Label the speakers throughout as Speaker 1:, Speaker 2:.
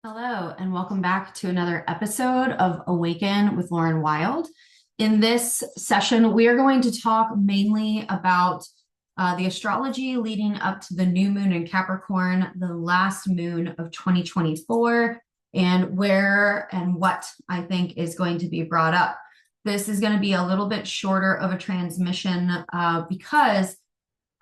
Speaker 1: Hello, and welcome back to another episode of Awaken with Lauren Wild. In this session, we are going to talk mainly about the astrology leading up to the new moon in Capricorn, the last moon of 2024, and where and what I think is going to be brought up. This is going to be a little bit shorter of a transmission because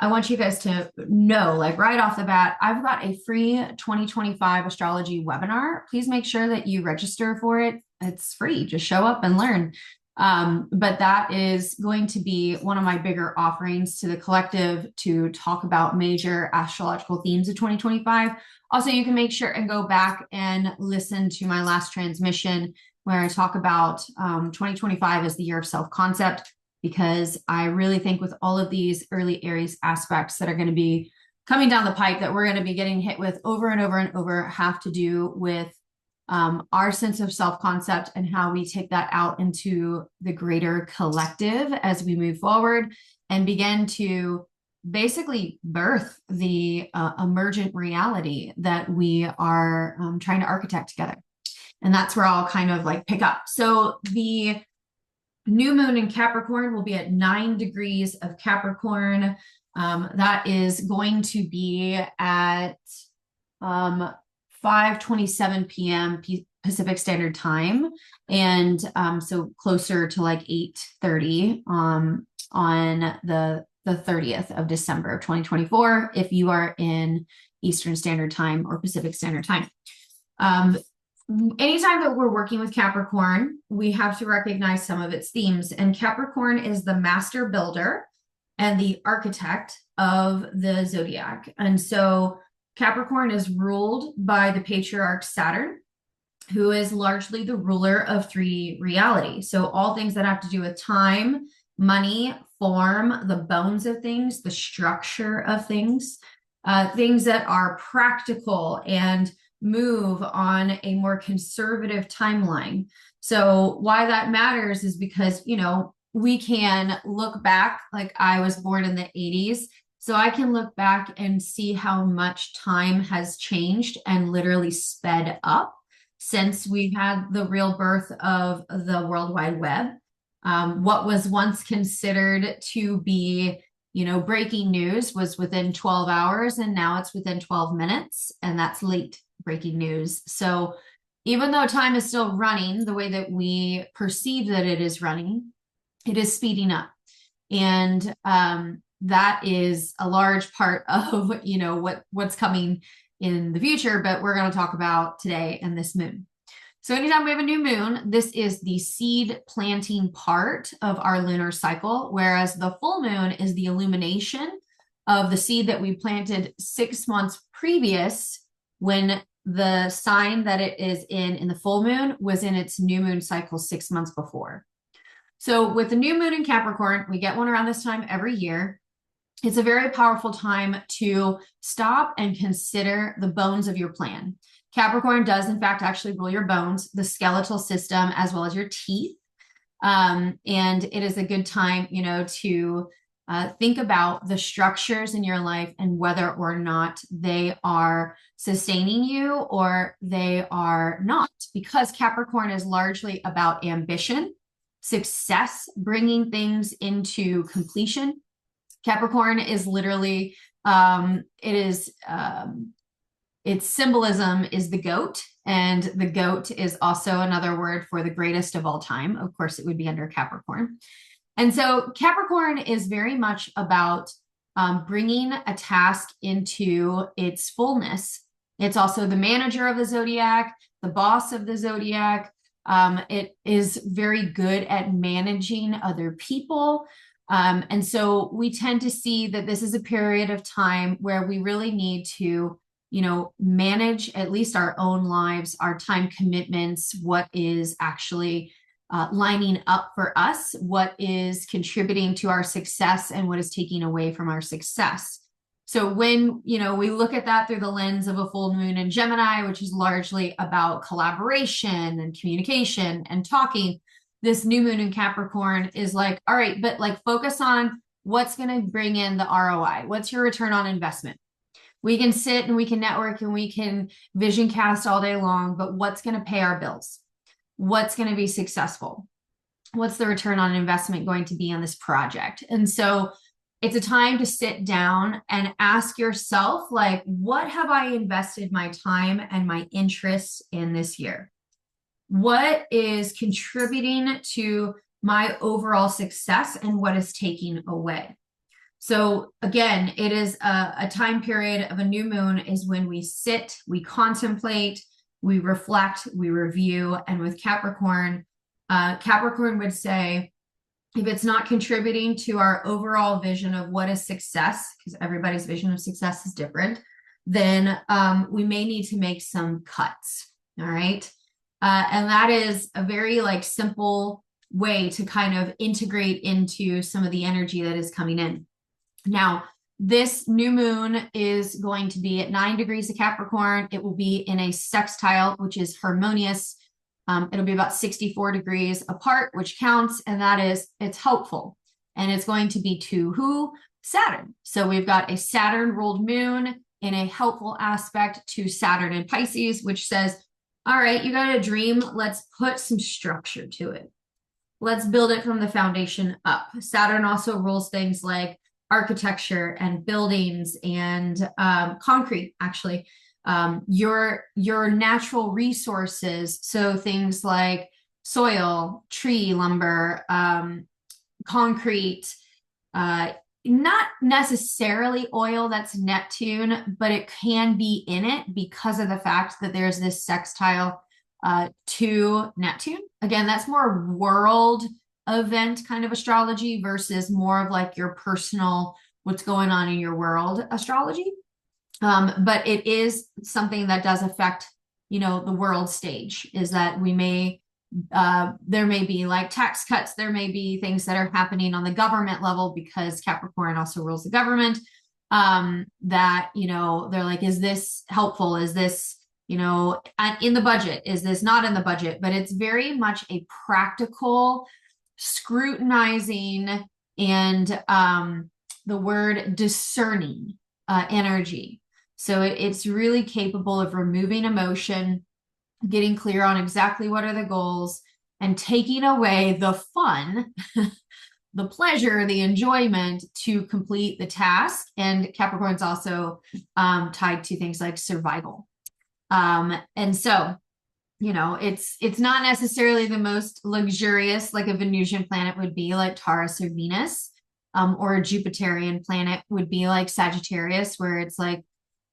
Speaker 1: I want you guys to know, like right off the bat, I've got a free 2025 astrology webinar. Please make sure that you register for it. It's free. Just show up and learn. But that is going to be one of my bigger offerings to the collective to talk about major astrological themes of 2025. Also, you can make sure and go back and listen to my last transmission where I talk about 2025 as the year of self-concept, because I really think with all of these early Aries aspects that are going to be coming down the pipe that we're going to be getting hit with over and over and over have to do with our sense of self-concept and how we take that out into the greater collective as we move forward and begin to basically birth the emergent reality that we are trying to architect together. And that's where I'll kind of like pick up. So the new moon in Capricorn will be at 9 degrees of Capricorn. That is going to be at 5:27 p.m. Pacific Standard Time. And so closer to like 8:30 on the 30th of December of 2024, if you are in Eastern Standard Time or Pacific Standard Time. Anytime that we're working with Capricorn, we have to recognize some of its themes. And Capricorn is the master builder and the architect of the zodiac. And so Capricorn is ruled by the patriarch Saturn, who is largely the ruler of three realities. So all things that have to do with time, money, form, the bones of things, the structure of things, things that are practical and move on a more conservative timeline. So why that matters is because, you know, we can look back, like I was born in the 80s. So I can look back and see how much time has changed and literally sped up since we had the real birth of the World Wide Web. What was once considered to be, you know, breaking news was within 12 hours, and now it's within 12 minutes, and that's late breaking news. So even though time is still running the way that we perceive that it is running, it is speeding up. And that is a large part of, you know, what's coming in the future, but we're going to talk about today and this moon. So anytime we have a new moon, this is the seed planting part of our lunar cycle, whereas the full moon is the illumination of the seed that we planted 6 months previous, when the sign that it is in the full moon was in its new moon cycle 6 months before. So with the new moon in Capricorn, we get one around this time every year. It's a very powerful time to stop and consider the bones of your plan. Capricorn does, in fact, actually rule your bones, the skeletal system, as well as your teeth. And it is a good time, you know, to think about the structures in your life and whether or not they are sustaining you or they are not, because Capricorn is largely about ambition, success, bringing things into completion. Capricorn is literally, its symbolism is the goat, and the goat is also another word for the greatest of all time. Of course, it would be under Capricorn. And so Capricorn is very much about bringing a task into its fullness. It's also the manager of the zodiac, the boss of the zodiac. It is very good at managing other people. And so we tend to see that this is a period of time where we really need to, you know, manage at least our own lives, our time commitments, what is actually lining up for us, what is contributing to our success and what is taking away from our success. So when, you know, we look at that through the lens of a full moon in Gemini, which is largely about collaboration and communication and talking, this new moon in Capricorn is like, all right, but like focus on what's going to bring in the ROI. What's your return on investment? We can sit and we can network and we can vision cast all day long, but what's going to pay our bills? What's going to be successful? What's the return on investment going to be on this project? And so it's a time to sit down and ask yourself, like, what have I invested my time and my interests in this year? What is contributing to my overall success and what is taking away? So again, it is a time period of a new moon is when we sit, we contemplate, we reflect, we review. And with Capricorn, Capricorn would say, if it's not contributing to our overall vision of what is success, because everybody's vision of success is different, then we may need to make some cuts. All right. And that is a very like simple way to kind of integrate into some of the energy that is coming in. Now, this new moon is going to be at 9 degrees of Capricorn. It will be in a sextile, which is harmonious. It'll be about 64 degrees apart, which counts, and that is, it's helpful. And it's going to be to who? Saturn. So we've got a Saturn ruled moon in a helpful aspect to Saturn in Pisces, which says, all right, you got a dream. Let's put some structure to it. Let's build it from the foundation up. Saturn also rules things like architecture and buildings and concrete, actually. Your natural resources, so things like soil, tree, lumber, concrete, not necessarily oil, that's Neptune, but it can be in it because of the fact that there's this sextile to Neptune. Again, that's more world event kind of astrology versus more of like your personal, what's going on in your world astrology. But it is something that does affect, you know, the world stage, is that we may, there may be like tax cuts, there may be things that are happening on the government level because Capricorn also rules the government, that, you know, they're like, is this helpful? Is this, you know, in the budget? Is this not in the budget? But it's very much a practical scrutinizing and the word discerning energy. So it's really capable of removing emotion, getting clear on exactly what are the goals, and taking away the fun, the pleasure, the enjoyment to complete the task. And Capricorn's also tied to things like survival. And so, you know, it's not necessarily the most luxurious like a Venusian planet would be, like Taurus or Venus, or a Jupiterian planet would be like Sagittarius, where it's like,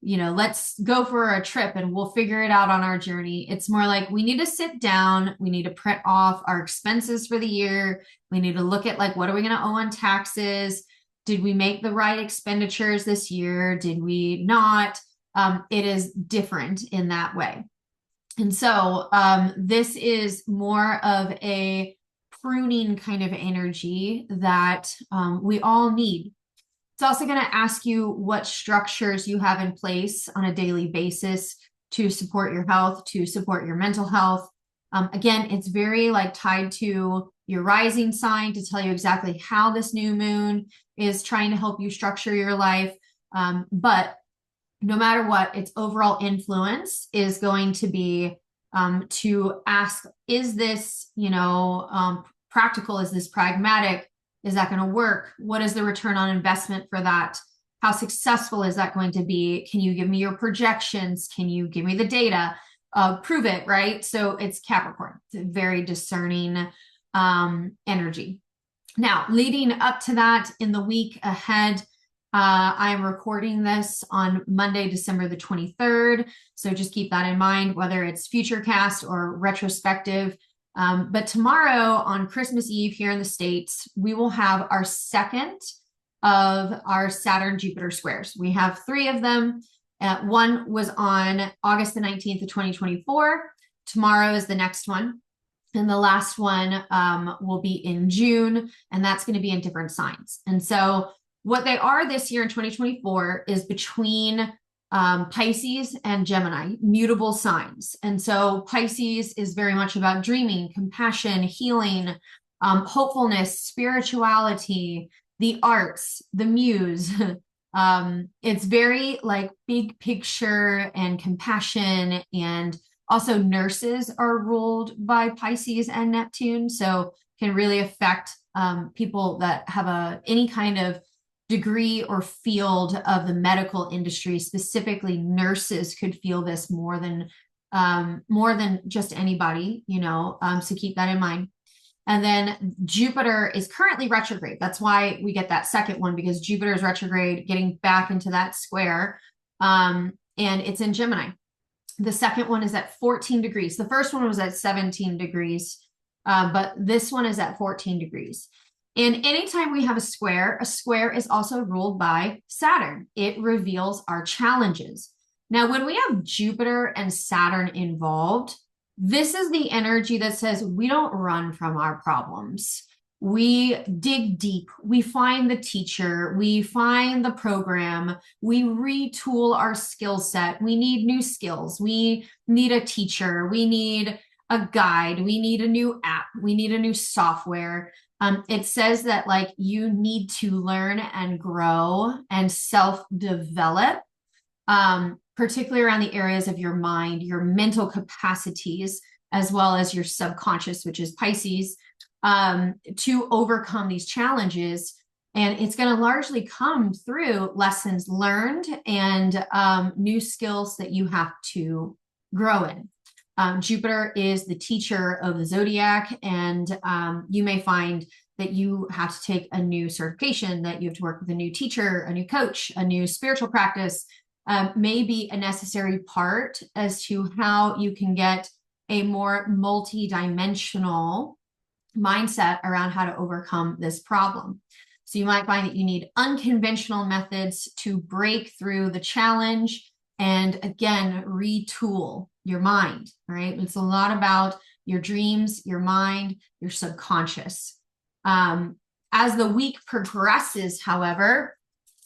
Speaker 1: you know, let's go for a trip and we'll figure it out on our journey. It's more like we need to sit down, we need to print off our expenses for the year. We need to look at like, what are we going to owe on taxes? Did we make the right expenditures this year? Did we not? It is different in that way. And so this is more of a pruning kind of energy that we all need. It's also going to ask you what structures you have in place on a daily basis to support your health, to support your mental health. Again, it's very like tied to your rising sign to tell you exactly how this new moon is trying to help you structure your life. But no matter what, its overall influence is going to be to ask, is this, you know, practical? Is this pragmatic? Is that going to work? What is the return on investment for that? How successful is that going to be? Can you give me your projections? Can you give me the data? Prove it, right? So it's Capricorn. It's a very discerning energy. Now, leading up to that, in the week ahead, I am recording this on Monday, December the 23rd. So just keep that in mind, whether it's futurecast or retrospective. But tomorrow on Christmas Eve here in the States, we will have our second of our Saturn-Jupiter squares. We have 3 of them. One was on August the 19th of 2024. Tomorrow is the next one. And the last one will be in June, and that's going to be in different signs. And so what they are this year in 2024 is between Pisces and Gemini, mutable signs. And so Pisces is very much about dreaming, compassion, healing, hopefulness, spirituality, the arts, the muse, It's very like big picture and compassion, and also nurses are ruled by Pisces and Neptune, so can really affect people that have any kind of degree or field of the medical industry. Specifically, nurses could feel this more than just anybody, so keep that in mind. And then Jupiter is currently retrograde. That's why we get that second one, because Jupiter is retrograde, getting back into that square. And it's in Gemini. The second one is at 14 degrees. The first one was at 17 degrees, but this one is at 14 degrees. And anytime we have a square is also ruled by Saturn. It reveals our challenges. Now, when we have Jupiter and Saturn involved, this is the energy that says we don't run from our problems. We dig deep. We find the teacher. We find the program. We retool our skill set. We need new skills. We need a teacher. We need a guide. We need a new app. We need a new software. It says that like you need to learn and grow and self-develop, particularly around the areas of your mind, your mental capacities, as well as your subconscious, which is Pisces, to overcome these challenges. And it's going to largely come through lessons learned and new skills that you have to grow in. Jupiter is the teacher of the zodiac, and you may find that you have to take a new certification, that you have to work with a new teacher, a new coach, a new spiritual practice, may be a necessary part as to how you can get a more multi-dimensional mindset around how to overcome this problem. So you might find that you need unconventional methods to break through the challenge and, again, retool your mind, right? It's a lot about your dreams, your mind, your subconscious. As the week progresses, however,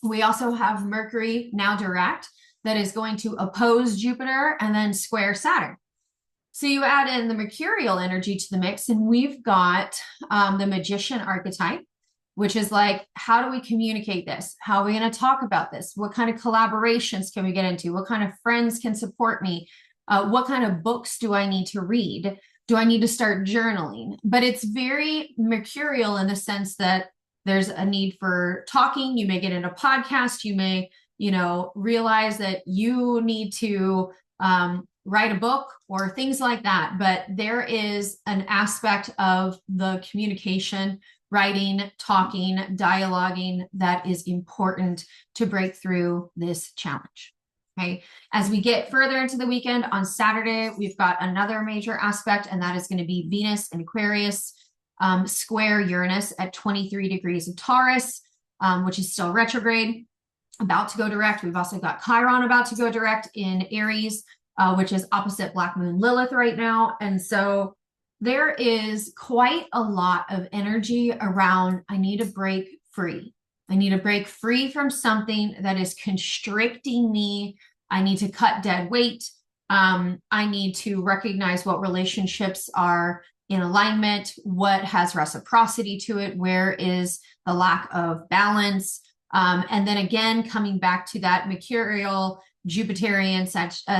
Speaker 1: we also have Mercury now direct that is going to oppose Jupiter and then square Saturn. So you add in the mercurial energy to the mix, and we've got the magician archetype, which is like, how do we communicate this? How are we going to talk about this? What kind of collaborations can we get into? What kind of friends can support me? What kind of books do I need to read? Do I need to start journaling? But it's very mercurial in the sense that there's a need for talking. You may get into a podcast. You may, realize that you need to write a book or things like that. But there is an aspect of the communication, writing, talking, dialoguing that is important to break through this challenge. Okay. As we get further into the weekend, on Saturday, we've got another major aspect, and that is going to be Venus in Aquarius, square Uranus at 23 degrees of Taurus, which is still retrograde, about to go direct. We've also got Chiron about to go direct in Aries, which is opposite Black Moon Lilith right now. And so there is quite a lot of energy around, I need to break free. I need to break free from something that is constricting me. I need to cut dead weight. I need to recognize what relationships are in alignment, what has reciprocity to it, where is the lack of balance. And then again, coming back to that mercurial Jupiterian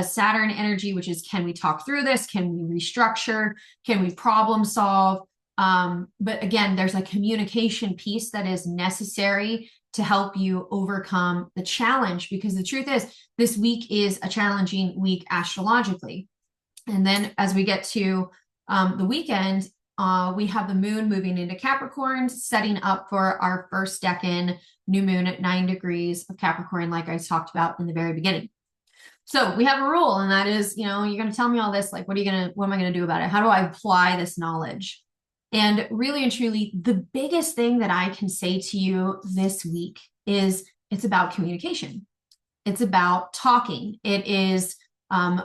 Speaker 1: Saturn energy, which is, can we talk through this? Can we restructure? Can we problem solve? But again, there's a communication piece that is necessary to help you overcome the challenge, because the truth is this week is a challenging week astrologically. And then as we get to the weekend, we have the moon moving into Capricorn, setting up for our first decan new moon at 9 degrees of Capricorn, like I talked about in the very beginning. So we have a rule, and that is, you're going to tell me all this, like, what am I going to do about it? How do I apply this knowledge? And really and truly, the biggest thing that I can say to you this week is it's about communication. It's about talking. It is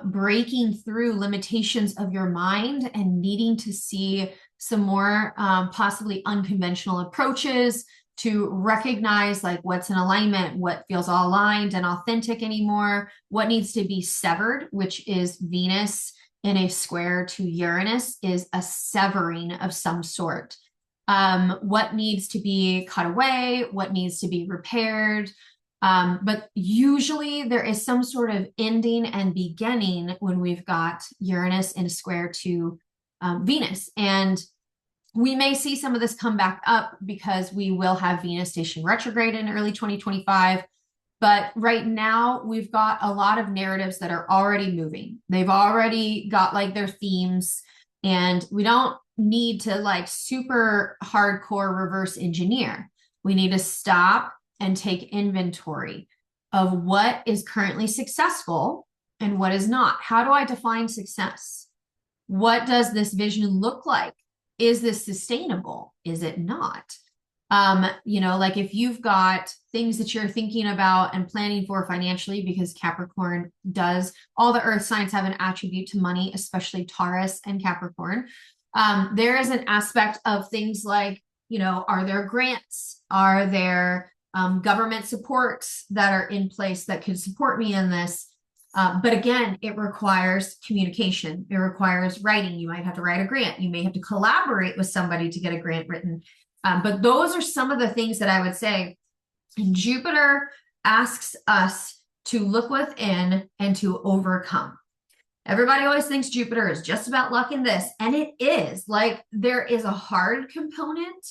Speaker 1: breaking through limitations of your mind and needing to see some more possibly unconventional approaches to recognize like what's in alignment, what feels all aligned and authentic anymore, what needs to be severed, which is Venus in a square to Uranus is a severing of some sort. What needs to be cut away, what needs to be repaired, But usually there is some sort of ending and beginning when we've got Uranus in a square to Venus. And we may see some of this come back up because we will have Venus station retrograde in early 2025. But right now, we've got a lot of narratives that are already moving. They've already got like their themes, and we don't need to like super hardcore reverse engineer. We need to stop and take inventory of what is currently successful and what is not. How do I define success? What does this vision look like? Is this sustainable? Is it not? Like if you've got things that you're thinking about and planning for financially, because Capricorn does, all the earth signs have an attribute to money, especially Taurus and Capricorn. There is an aspect of things like, are there grants? Are there government supports that are in place that could support me in this? But again, it requires communication. It requires writing. You might have to write a grant. You may have to collaborate with somebody to get a grant written. But those are some of the things that I would say. Jupiter asks us to look within and to overcome. Everybody always thinks Jupiter is just about luck in this, and it is. Like there is a hard component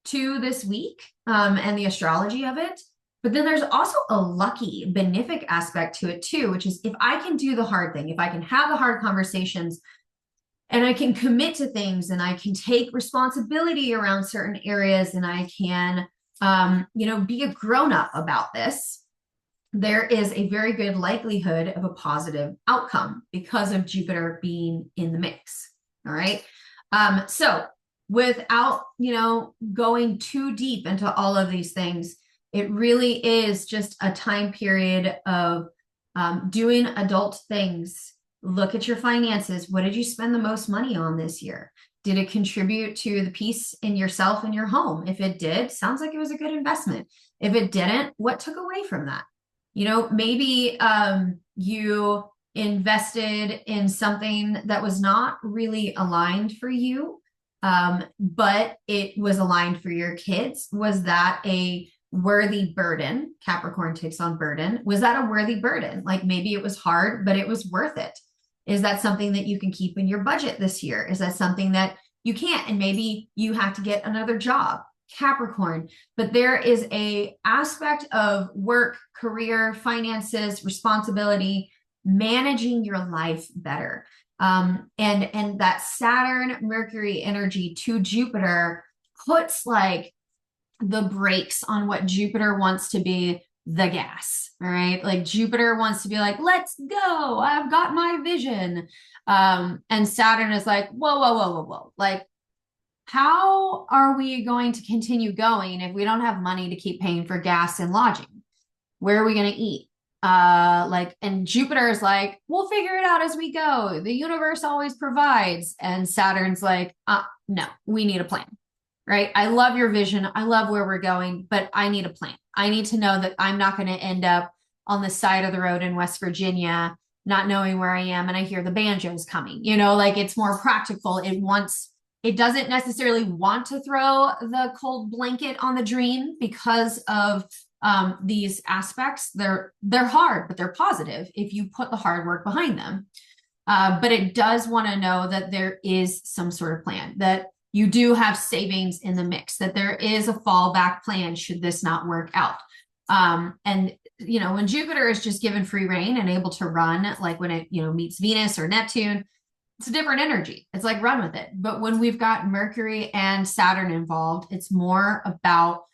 Speaker 1: to this week and the astrology of it. But then there's also a lucky, benefic aspect to it too, which is if I can do the hard thing, if I can have the hard conversations and I can commit to things and I can take responsibility around certain areas and I can, be a grown-up about this, there is a very good likelihood of a positive outcome because of Jupiter being in the mix. All right. So without, going too deep into all of these things, it really is just a time period of doing adult things. Look at your finances. What did you spend the most money on this year? Did it contribute to the peace in yourself and your home? If it did, sounds like it was a good investment. If it didn't, what took away from that? Maybe you invested in something that was not really aligned for you, but it was aligned for your kids. Was that a worthy burden? Capricorn takes on burden. Was that a worthy burden? Like maybe it was hard, but it was worth it. Is that something that you can keep in your budget this year? Is that something that you can't? And maybe you have to get another job, Capricorn. But there is a aspect of work, career, finances, responsibility, managing your life better. And that Saturn, Mercury energy to Jupiter puts like the brakes on what Jupiter wants to be the gas, all right? Like Jupiter wants to be like, let's go. I've got my vision. And Saturn is like, whoa, whoa, whoa, whoa, whoa. Like, how are we going to continue going if we don't have money to keep paying for gas and lodging? Where are we going to eat? And Jupiter is like, we'll figure it out as we go. The universe always provides. And Saturn's like, no, we need a plan. Right? I love your vision. I love where we're going, but I need a plan. I need to know that I'm not going to end up on the side of the road in West Virginia, not knowing where I am. And I hear the banjos coming, like it's more practical. It doesn't necessarily want to throw the cold blanket on the dream because of these aspects. They're hard, but they're positive if you put the hard work behind them. But it does want to know that there is some sort of plan, that you do have savings in the mix, that there is a fallback plan should this not work out. And when Jupiter is just given free reign and able to run, like when it, meets Venus or Neptune, it's a different energy. It's like run with it. But when we've got Mercury and Saturn involved, it's more about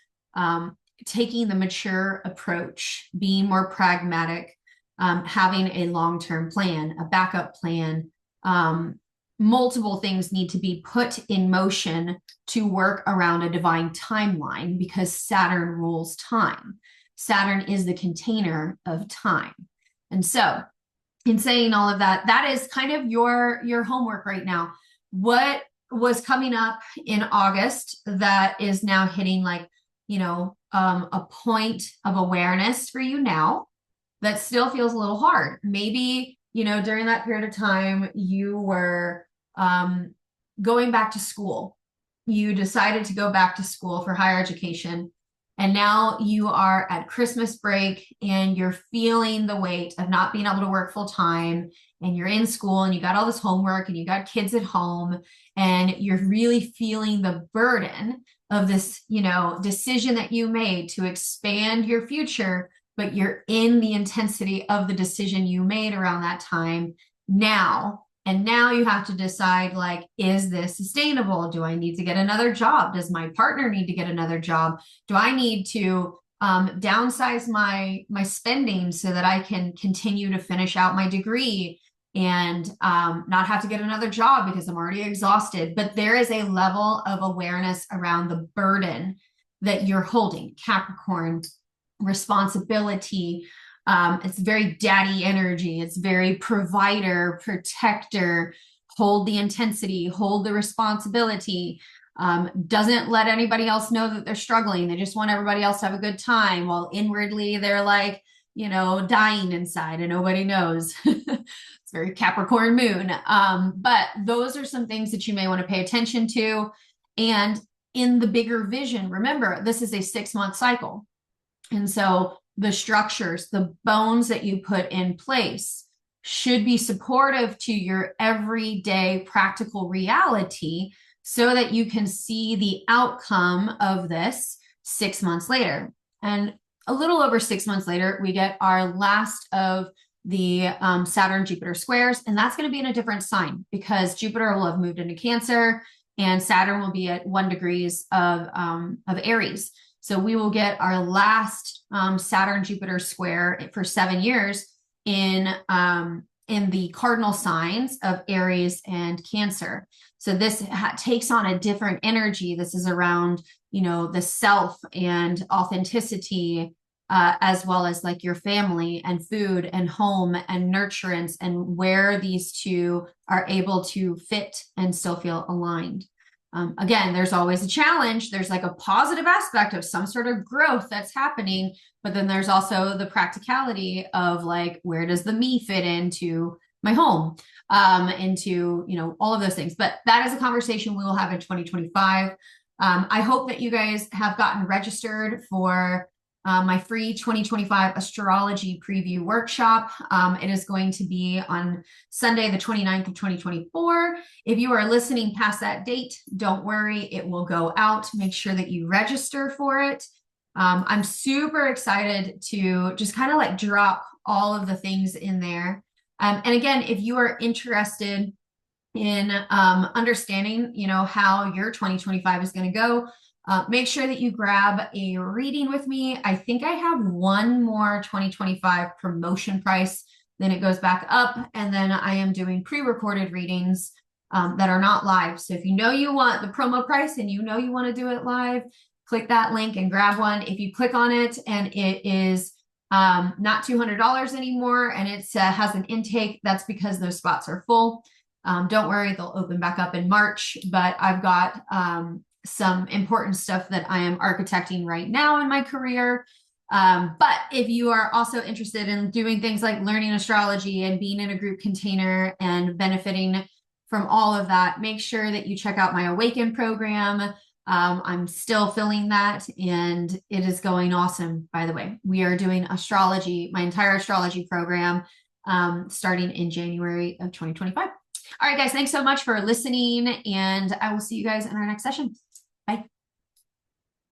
Speaker 1: taking the mature approach, being more pragmatic, having a long-term plan, a backup plan. Multiple things need to be put in motion to work around a divine timeline because Saturn rules time. Saturn is the container of time. And so in saying all of that, that is kind of your homework right now. What was coming up in August that is now hitting like, a point of awareness for you now that still feels a little hard. Maybe, during that period of time, you were going back to school. You decided to go back to school for higher education. And now you are at Christmas break and you're feeling the weight of not being able to work full time, and you're in school and you got all this homework and you got kids at home, and you're really feeling the burden of this, decision that you made to expand your future, but you're in the intensity of the decision you made around that time now. And now you have to decide, like, is this sustainable? Do I need to get another job? Does my partner need to get another job? Do I need to downsize my spending so that I can continue to finish out my degree and not have to get another job because I'm already exhausted? But there is a level of awareness around the burden that you're holding. Capricorn, responsibility. It's very daddy energy. It's very provider, protector, hold the intensity, hold the responsibility. Doesn't let anybody else know that they're struggling. They just want everybody else to have a good time, while inwardly they're like, dying inside and nobody knows. It's very Capricorn moon. But those are some things that you may want to pay attention to. And in the bigger vision, remember, this is a 6-month cycle. And so the structures, the bones that you put in place should be supportive to your everyday practical reality, so that you can see the outcome of this 6 months later. And a little over 6 months later, we get our last of the Saturn-Jupiter squares, and that's going to be in a different sign because Jupiter will have moved into Cancer and Saturn will be at 1 degree of Aries. So we will get our last Saturn-Jupiter square for 7 years in the cardinal signs of Aries and Cancer. So this takes on a different energy. This is around, the self and authenticity, as well as like your family and food and home and nurturance, and where these two are able to fit and still feel aligned. Again, there's always a challenge. There's like a positive aspect of some sort of growth that's happening, but then there's also the practicality of like, where does the me fit into my home, into, all of those things. But that is a conversation we will have in 2025. I hope that you guys have gotten registered for my free 2025 astrology preview workshop. It is going to be on Sunday, the 29th of 2024. If you are listening past that date, don't worry, it will go out. Make sure that you register for it. I'm super excited to just kind of like drop all of the things in there. And again, if you are interested in understanding, how your 2025 is going to go, make sure that you grab a reading with me. I think I have one more 2025 promotion price, then it goes back up. And then I am doing pre-recorded readings that are not live. So if you want the promo price and you want to do it live, click that link and grab one. If you click on it and it is not $200 anymore and it has an intake, that's because those spots are full. Don't worry, they'll open back up in March, but I've got some important stuff that I am architecting right now in my career. But if you are also interested in doing things like learning astrology and being in a group container and benefiting from all of that, make sure that you check out my Awaken program. I'm still filling that and it is going awesome. By the way, we are doing astrology, my entire astrology program, starting in January of 2025. All right, guys, thanks so much for listening, and I will see you guys in our next session.